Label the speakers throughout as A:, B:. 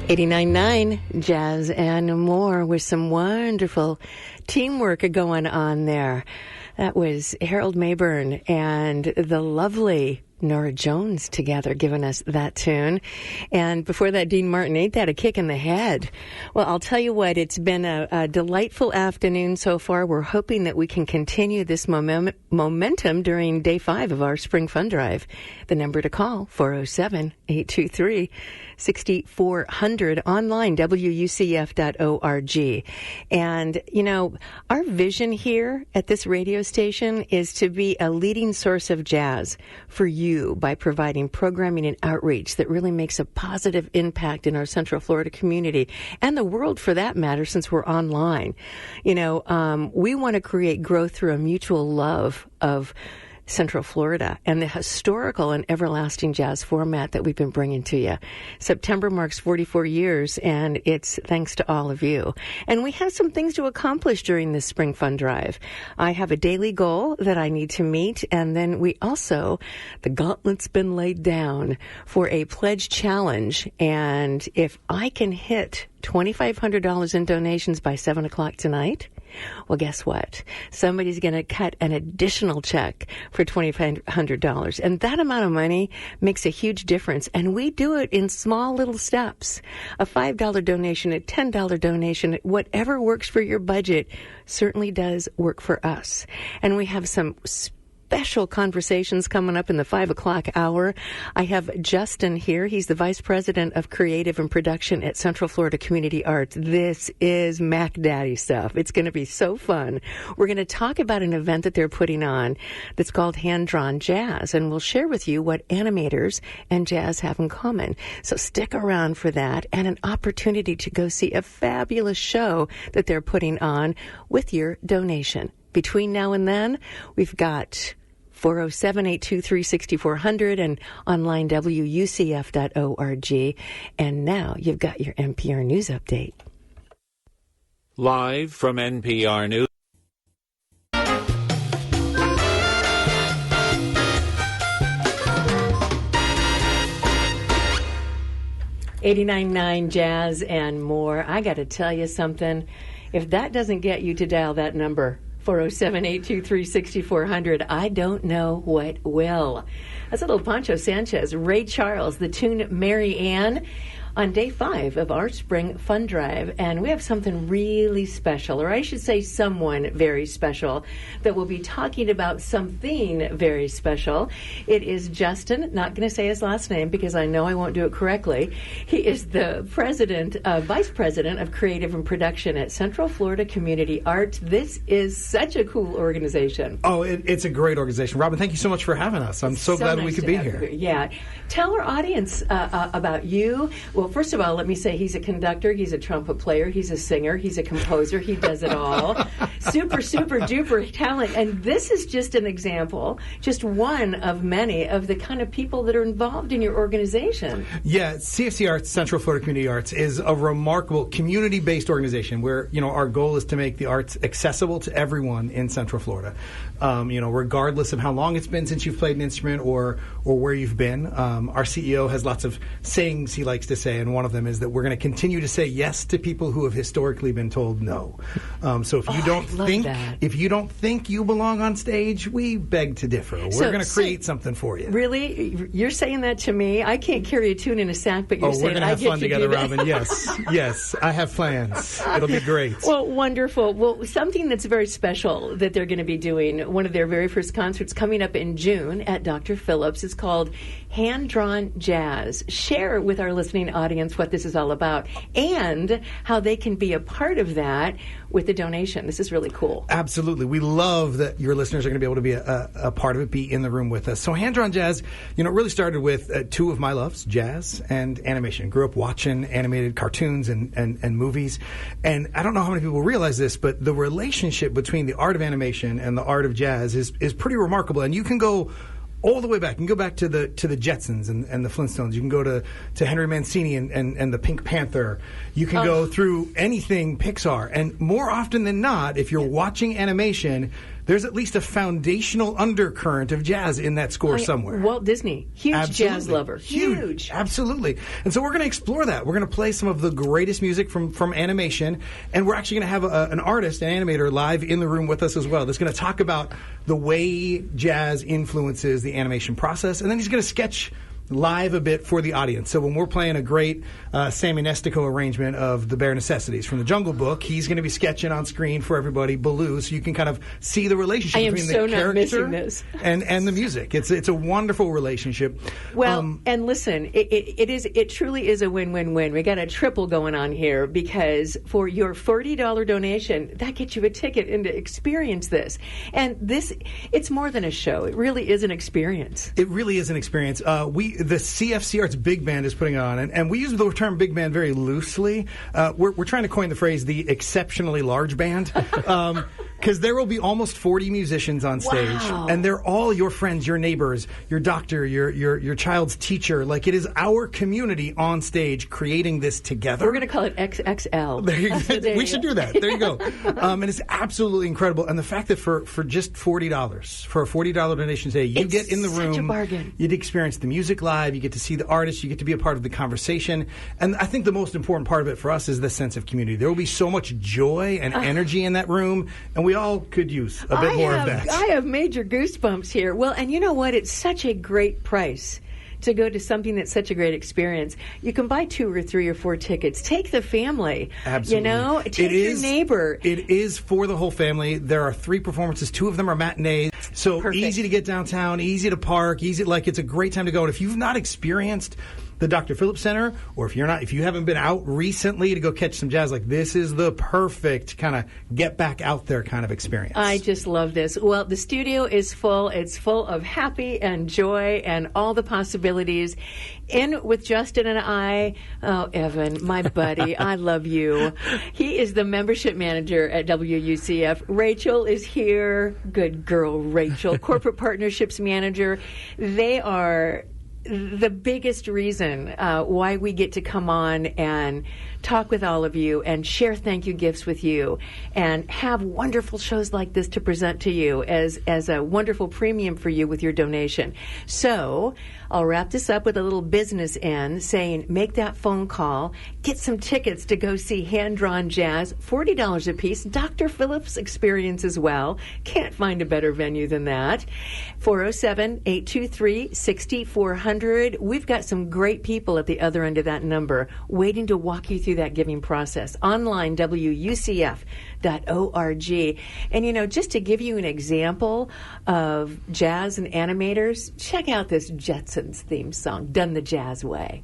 A: 89.9 Jazz and more with some wonderful teamwork going on there. That was Harold Mayburn and the lovely Nora Jones together giving us that tune. And before that, Dean Martin, ain't that a kick in the head? Well, I'll tell you what, it's been a delightful afternoon so far. We're hoping that we can continue this momentum during day 5 of our Spring Fun Drive. The number to call, 407-823-6400, online, WUCF.org. And, you know, our vision here at this radio station is to be a leading source of jazz for you by providing programming and outreach that really makes a positive impact in our Central Florida community and the world for that matter, since we're online. You know, we want to create growth through a mutual love of Central Florida and the historical and everlasting jazz format that we've been bringing to you. September marks 44 years, and it's thanks to all of you. And we have some things to accomplish during this Spring Fun Drive. I have a daily goal that I need to meet, and then we also, the gauntlet's been laid down for a pledge challenge, and if I can hit $2,500 in donations by 7 o'clock tonight, well, guess what? Somebody's going to cut an additional check for $2,500. And that amount of money makes a huge difference. And we do it in small little steps. A $5 donation, a $10 donation, whatever works for your budget certainly does work for us. And we have some special conversations coming up in the 5 o'clock hour. I have Justin here. He's the Vice President of Creative and Production at Central Florida Community Arts. This is Mac Daddy stuff. It's going to be so fun. We're going to talk about an event that they're putting on that's called Hand-Drawn Jazz, and we'll share with you what animators and jazz have in common. So stick around for that, and an opportunity to go see a fabulous show that they're putting on with your donation. Between now and then, we've got 407-823-6400 and online WUCF.org. And now you've got your NPR News Update.
B: Live from NPR News.
A: $89.9 Jazz and more. I got to tell you something. If that doesn't get you to dial that number, 407-823-6400, I don't know what will. That's a little Pancho Sanchez, Ray Charles, the tune Mary Ann, on day 5 of our Spring Fun Drive. And we have something really special, or I should say someone very special, that will be talking about something very special. It is Justin, not going to say his last name because I know I won't do it correctly. He is the Vice President of Creative and Production at Central Florida Community Arts. This is such a cool organization.
C: Oh, it's a great organization. Robin, thank you so much for having us. I'm so glad
A: nice
C: we could be here.
A: Yeah. Tell our audience about you. Well, first of all, let me say he's a conductor, he's a trumpet player, he's a singer, he's a composer, he does it all. Super, super duper talent. And this is just an example, just one of many of the kind of people that are involved in your organization.
C: Yeah, CFC Arts, Central Florida Community Arts, is a remarkable community-based organization where, you know, our goal is to make the arts accessible to everyone in Central Florida. You know, regardless of how long it's been since you've played an instrument or where you've been. Our CEO has lots of sayings he likes to say, and one of them is that we're going to continue to say yes to people who have historically been told no. So if you don't think you belong on stage, we beg to differ. We're going to create something for you.
A: Really? You're saying that to me? I can't carry a tune in a sack, but you're saying
C: we're going to have fun together, Robin.
A: Yes,
C: yes, I have plans. It'll be great.
A: Well, wonderful. Well, something that's very special that they're going to be doing, one of their very first concerts coming up in June at Dr. Phillips, is called Hand-Drawn Jazz. Share with our listening audience what this is all about and how they can be a part of that with the donation. This is really cool.
C: Absolutely. We love that your listeners are going to be able to be a part of it, be in the room with us. So Hand-Drawn Jazz, you know, really started with two of my loves, jazz and animation. Grew up watching animated cartoons and movies. And I don't know how many people realize this, but the relationship between the art of animation and the art of jazz is pretty remarkable. And you can go all the way back. You can go back to the Jetsons and the Flintstones. You can go to Henry Mancini and the Pink Panther. You can go through anything Pixar. And more often than not, if you're watching animation, there's at least a foundational undercurrent of jazz in that score somewhere.
A: Walt Disney, huge jazz lover. Huge.
C: Absolutely. And so we're going to explore that. We're going to play some of the greatest music from animation, and we're actually going to have an artist, an animator, live in the room with us as well that's going to talk about the way jazz influences the animation process, and then he's going to sketch live a bit for the audience. So when we're playing a great Sammy Nestico arrangement of The Bare Necessities from the Jungle Book, he's going to be sketching on screen for everybody, Baloo, so you can kind of see the relationship between the character and the music. It's a wonderful relationship.
A: Well, and listen, it truly is a win-win-win. We got a triple going on here, because for your $40 donation, that gets you a ticket in to experience this. And it's more than a show. It really is an experience.
C: It really is an experience. The CFC Arts Big Band is putting it on, and we use the term big band very loosely. We're trying to coin the phrase the exceptionally large band, because there will be almost 40 musicians on stage, and they're all your friends, your neighbors, your doctor, your child's teacher. Like, it is our community on stage creating this together.
A: We're going to call it XXL.
C: We should do that. There you go. And it's absolutely incredible. And the fact that for just $40, for a $40 donation today, you get in the room.
A: Such a bargain.
C: You'd experience the music live, you get to see the artists, you get to be a part of the conversation. And I think the most important part of it for us is the sense of community. There will be so much joy and energy in that room, and we all could use a bit more of that.
A: I have major goosebumps here. Well, and you know what? It's such a great price to go to something that's such a great experience. You can buy 2 or 3 or 4 tickets. Take the family.
C: Absolutely.
A: Take your neighbor.
C: It is for the whole family. There are 3 performances. 2 of them are matinees. So Perfect. Easy to get downtown, easy to park, it's a great time to go. And if you've not experienced the Dr. Phillips Center, or if you haven't been out recently to go catch some jazz, this is the perfect kind of get back out there kind of experience.
A: I just love this. Well, the studio is full. It's full of happy and joy and all the possibilities. In with Justin and I, Evan, my buddy, I love you. He is the membership manager at WUCF. Rachel is here. Good girl, Rachel. Corporate partnerships manager. They are the biggest reason why we get to come on and talk with all of you and share thank you gifts with you and have wonderful shows like this to present to you as a wonderful premium for you with your donation. So I'll wrap this up with a little business end saying make that phone call, get some tickets to go see hand-drawn jazz, $40 a piece, Dr. Phillips experience as well. Can't find a better venue than that. 407-823-6400. We've got some great people at the other end of that number waiting to walk you through that giving process. Online, WUCF.org. And, just to give you an example of jazz and animators, check out this Jetsons theme song, Done the Jazz Way.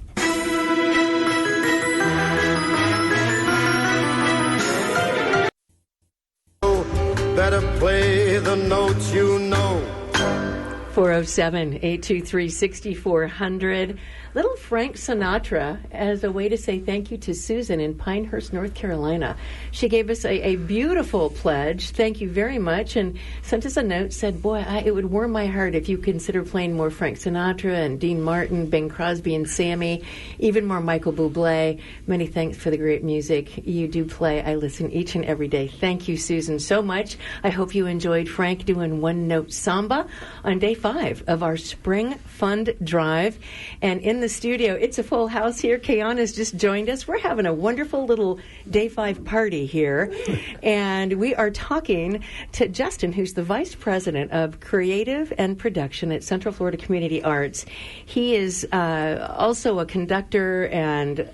B: Better play the notes you know.
A: 407-823-6400. Little Frank Sinatra as a way to say thank you to Susan in Pinehurst, North Carolina. She gave us a beautiful pledge. Thank you very much. And sent us a note, said, boy, it would warm my heart if you consider playing more Frank Sinatra and Dean Martin, Bing Crosby and Sammy, even more Michael Bublé. Many thanks for the great music you do play. I listen each and every day. Thank you, Susan, so much. I hope you enjoyed Frank doing One Note Samba on day 5 of our Spring Fund Drive. And in the studio, it's a full house here. Kayana's just joined us. We're having a wonderful little day 5 party here. And we are talking to Justin, who's the Vice President of Creative and Production at Central Florida Community Arts. He is also a conductor and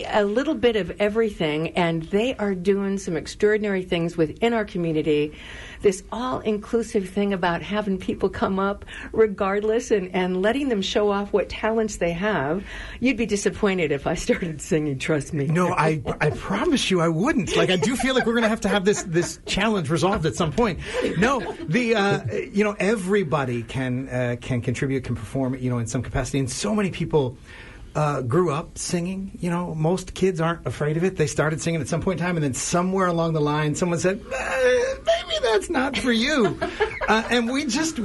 A: a little bit of everything, and they are doing some extraordinary things within our community. This all-inclusive thing about having people come up regardless and letting them show off what talents they have. You'd be disappointed if I started singing, trust me.
C: No, I promise you I wouldn't. I do feel like we're going to have this challenge resolved at some point. No, everybody can contribute, can perform, in some capacity, and so many people grew up singing. Most kids aren't afraid of it. They started singing at some point in time, and then somewhere along the line, someone said, maybe that's not for you. And we just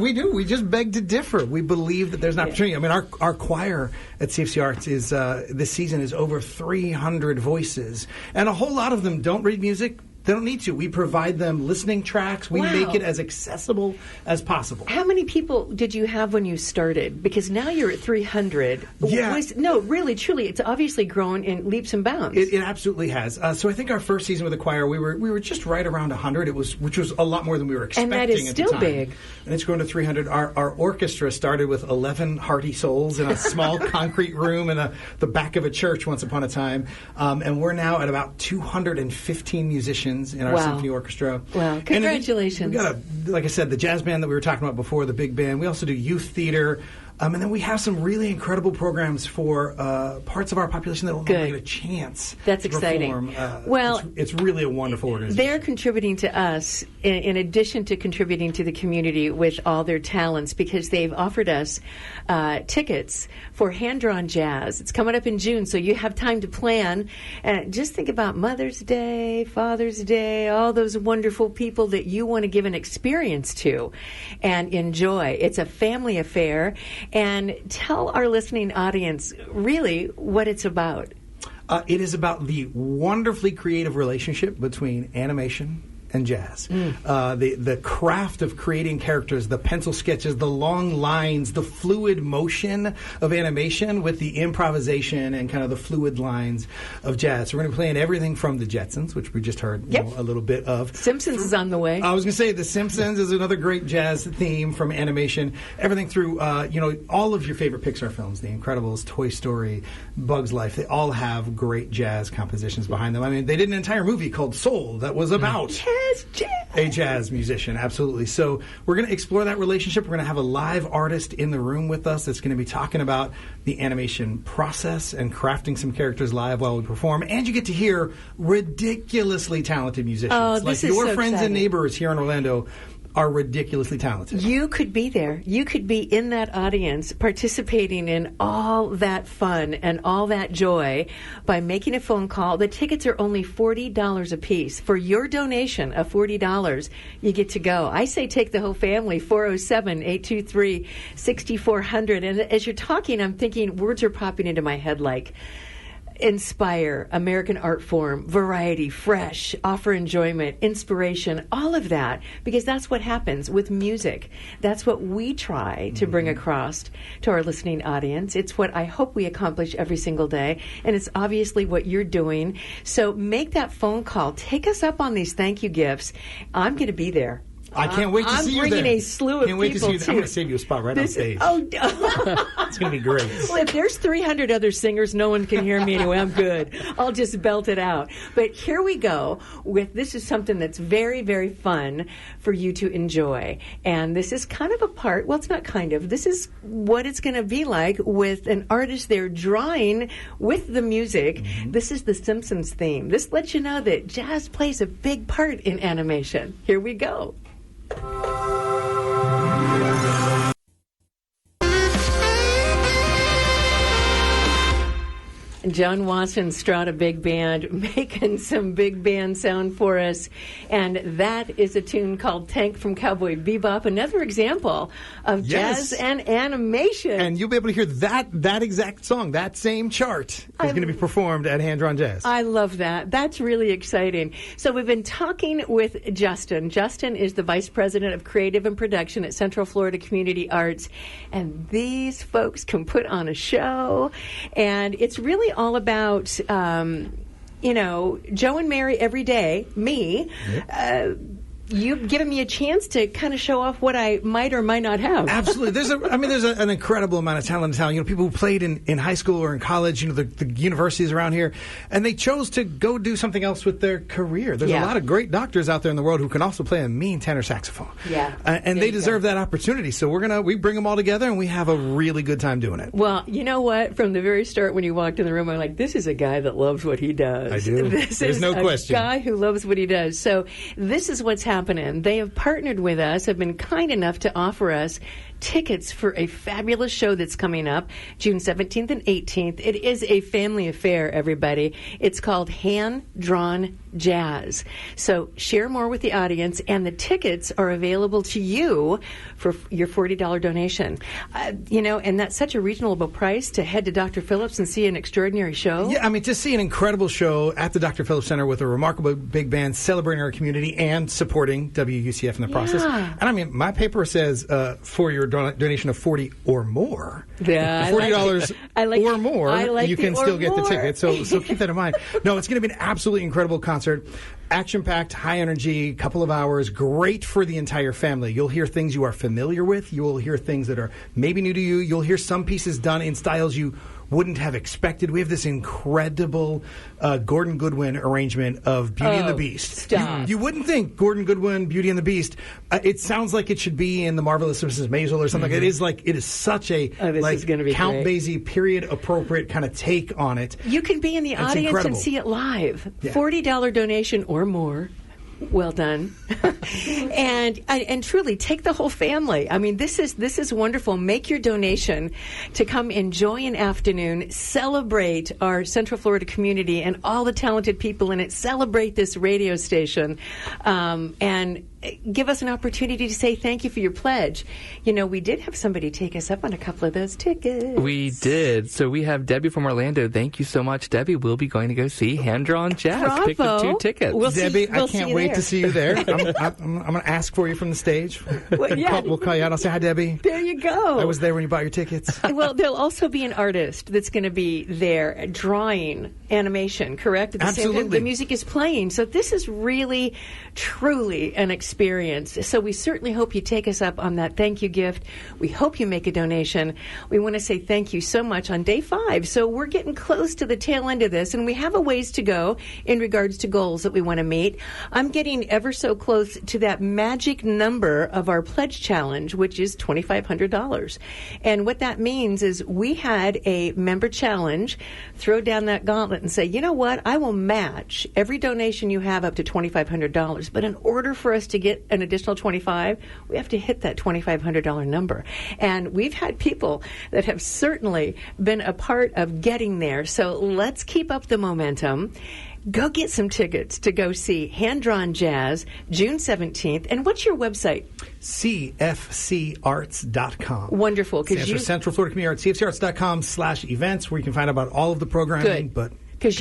C: beg to differ. We believe that there's an opportunity. I mean, our choir at CFC Arts this season is over 300 voices, and a whole lot of them don't read music. They don't need to. We provide them listening tracks. We make it as accessible as possible.
A: How many people did you have when you started? Because now you're at 300.
C: Yeah.
A: No, really, truly, it's obviously grown in leaps and bounds.
C: It absolutely has. So I think our first season with the choir, we were just right around 100. Which was a lot more than we were expecting.
A: And that is
C: at the
A: still
C: time.
A: big.
C: And it's grown to 300. Our orchestra started with 11 hearty souls in a small concrete room in the back of a church once upon a time. And we're now at about 215 musicians in our symphony orchestra.
A: Wow. Congratulations.
C: We got, like I said, the jazz band that we were talking about before, the big band. We also do youth theater. And then we have some really incredible programs for parts of our population that will never get a chance
A: That's
C: to
A: exciting.
C: perform. It's really a wonderful organization.
A: They're contributing to us in addition to contributing to the community with all their talents, because they've offered us tickets for hand-drawn jazz. It's coming up in June, so you have time to plan. Just think about Mother's Day, Father's Day, all those wonderful people that you want to give an experience to and enjoy. It's a family affair. And tell our listening audience really what it's about.
C: It is about the wonderfully creative relationship between animation and jazz. The craft of creating characters, the pencil sketches, the long lines, the fluid motion of animation with the improvisation and kind of the fluid lines of jazz. So we're going to be playing everything from the Jetsons, which we just heard a little bit of.
A: Simpsons is on the way.
C: I was going to say The Simpsons is another great jazz theme from animation. Everything through, all of your favorite Pixar films, The Incredibles, Toy Story, Bug's Life, they all have great jazz compositions behind them. I mean, they did an entire movie called Soul that was about a jazz musician, absolutely. So we're going to explore that relationship. We're going to have a live artist in the room with us that's going to be talking about the animation process and crafting some characters live while we perform. And you get to hear ridiculously talented musicians.
A: Like
C: your friends
A: exciting.
C: and neighbors here in Orlando are ridiculously talented.
A: You could be there. You could be in that audience participating in all that fun and all that joy by making a phone call. The tickets are only $40 a piece. For your donation of $40, you get to go. I say take the whole family, 407-823-6400. And as you're talking, I'm thinking words are popping into my head like inspire, American art form, variety, fresh, offer enjoyment, inspiration, all of that, because that's what happens with music. That's what we try to bring across to our listening audience. It's what I hope we accomplish every single day, and it's obviously what you're doing. So make that phone call. Take us up on these thank you gifts. I'm going to be there.
C: I can't wait to see you there.
A: I'm bringing a slew of
C: can't wait
A: people,
C: to see you. I'm going to save you a spot right on stage. It's going to be great.
A: Well, if there's 300 other singers, no one can hear me anyway. I'm good. I'll just belt it out. But here we go with, this is something that's very, very fun for you to enjoy. And this is kind of a part, well, it's not kind of, this is what it's going to be like with an artist there drawing with the music. This is the Simpsons theme. This lets you know that jazz plays a big part in animation. Here we go. John Wasson Strata Big Band making some big band sound for us. And that is a tune called Tank from Cowboy Bebop, another example of jazz and animation.
C: And you'll be able to hear that exact song, that same chart is going to be performed at Hand Drawn Jazz.
A: I love that. That's really exciting. So we've been talking with Justin. Justin is the Vice President of Creative and Production at Central Florida Community Arts. And these folks can put on a show. And it's really all about, Joe and Mary every day, me. You've given me a chance to kind of show off what I might or might not have.
C: Absolutely. There's an incredible amount of talent in town. People who played in high school or in college, the universities around here, and they chose to go do something else with their career. There's a lot of great doctors out there in the world who can also play a mean tenor saxophone.
A: Yeah.
C: And they deserve that opportunity. So we bring them all together and we have a really good time doing it.
A: Well, you know what? From the very start when you walked in the room, I'm like, this is a guy that loves what he does.
C: I do. There's no question.
A: A guy who loves what he does. So this is what's happening. They have partnered with us, have been kind enough to offer us tickets for a fabulous show that's coming up June 17th and 18th. It is a family affair, everybody. It's called Hand-Drawn Jazz. So share more with the audience, and the tickets are available to you for your $40 donation. And that's such a reasonable price to head to Dr. Phillips and see an extraordinary show.
C: Yeah, I mean, to see an incredible show at the Dr. Phillips Center with a remarkable big band celebrating our community and supporting WUCF in the process. And I mean, my paper says for your donation of $40 or more, $40 or more, you can still get the ticket. So keep that in mind. No, it's going to be an absolutely incredible concert. Action-packed, high energy, couple of hours, great for the entire family. You'll hear things you are familiar with. You will hear things that are maybe new to you. You'll hear some pieces done in styles you wouldn't have expected. We have this incredible Gordon Goodwin arrangement of Beauty and the Beast.
A: Stop.
C: You wouldn't think Gordon Goodwin, Beauty and the Beast. It sounds like it should be in The Marvelous Mrs. Maisel or something. It is such a Count Basie period appropriate kind of take on it.
A: You can be in the audience incredible. And see it live. Yeah. $40 donation or more. Well done. and truly take the whole family. I mean, this is wonderful. Make your donation to come enjoy an afternoon, celebrate our Central Florida community and all the talented people in it, celebrate this radio station, and give us an opportunity to say thank you for your pledge. We did have somebody take us up on a couple of those tickets.
D: We did. So we have Debbie from Orlando. Thank you so much, Debbie. We'll be going to go see Hand-Drawn Jazz.
A: Bravo.
D: Pick the 2 tickets.
C: Debbie, I can't wait to see you there. I'm going to ask for you from the stage. Well, yeah. We'll call you out. I'll say, hi, Debbie.
A: There you go.
C: I was there when you bought your tickets.
A: Well, there'll also be an artist that's going to be there drawing animation, correct? At the
C: Absolutely.
A: Same time, the music is playing. So this is really, truly an experience. So we certainly hope you take us up on that thank you gift. We hope you make a donation. We want to say thank you so much on day 5. So we're getting close to the tail end of this, and we have a ways to go in regards to goals that we want to meet. I'm getting ever so close to that magic number of our pledge challenge, which is $2,500. And what that means is we had a member challenge, throw down that gauntlet and say, you know what, I will match every donation you have up to $2,500. But in order for us to get an additional $25, we have to hit that $2,500 number. And we've had people that have certainly been a part of getting there. So let's keep up the momentum. Go get some tickets to go see Hand-Drawn Jazz June 17th. And what's your website?
C: CFCarts.com.
A: Wonderful.
C: Stands for Central Florida Community Arts. CFCarts.com/events, where you can find out about all of the programming.
A: Good.
C: But
A: because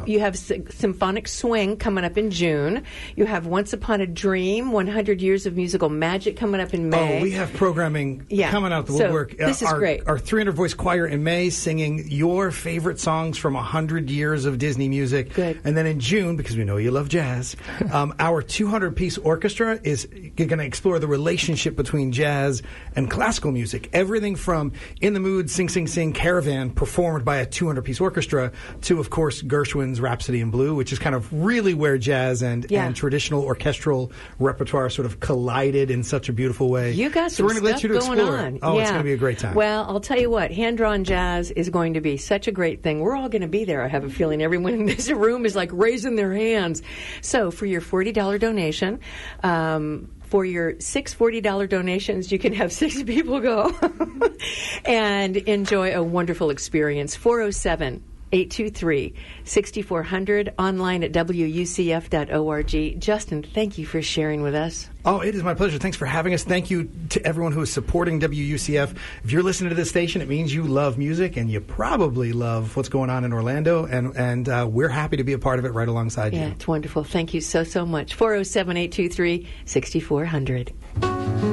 A: you have Symphonic Swing coming up in June. You have Once Upon a Dream, 100 Years of Musical Magic coming up in May.
C: Oh, we have programming coming out the woodwork.
A: This is great.
C: Our 300-voice choir in May singing your favorite songs from 100 years of Disney music.
A: Good.
C: And then in June, because we know you love jazz, our 200-piece orchestra is going to explore the relationship between jazz and classical music. Everything from In the Mood, Sing, Sing, Sing, Caravan, performed by a 200-piece orchestra, to, of course, Gershwin's Rhapsody in Blue, which is kind of really where jazz and traditional orchestral repertoire sort of collided in such a beautiful way.
A: You got
C: so
A: some
C: we're going to let you to
A: going
C: explore
A: on.
C: it. Oh, it's going to be a great time.
A: Well, I'll tell you what, Hand-Drawn Jazz is going to be such a great thing. We're all going to be there. I have a feeling everyone in this room is like raising their hands. So for your $40 donation, for your 6 $40 donations, you can have 6 people go and enjoy a wonderful experience. 407-823-6400, online at WUCF.org. Justin, thank you for sharing with us.
C: Oh, it is my pleasure. Thanks for having us. Thank you to everyone who is supporting WUCF. If you're listening to this station, it means you love music, and you probably love what's going on in Orlando, and we're happy to be a part of it right alongside you.
A: Yeah, it's wonderful. Thank you so, so much. 407-823-6400.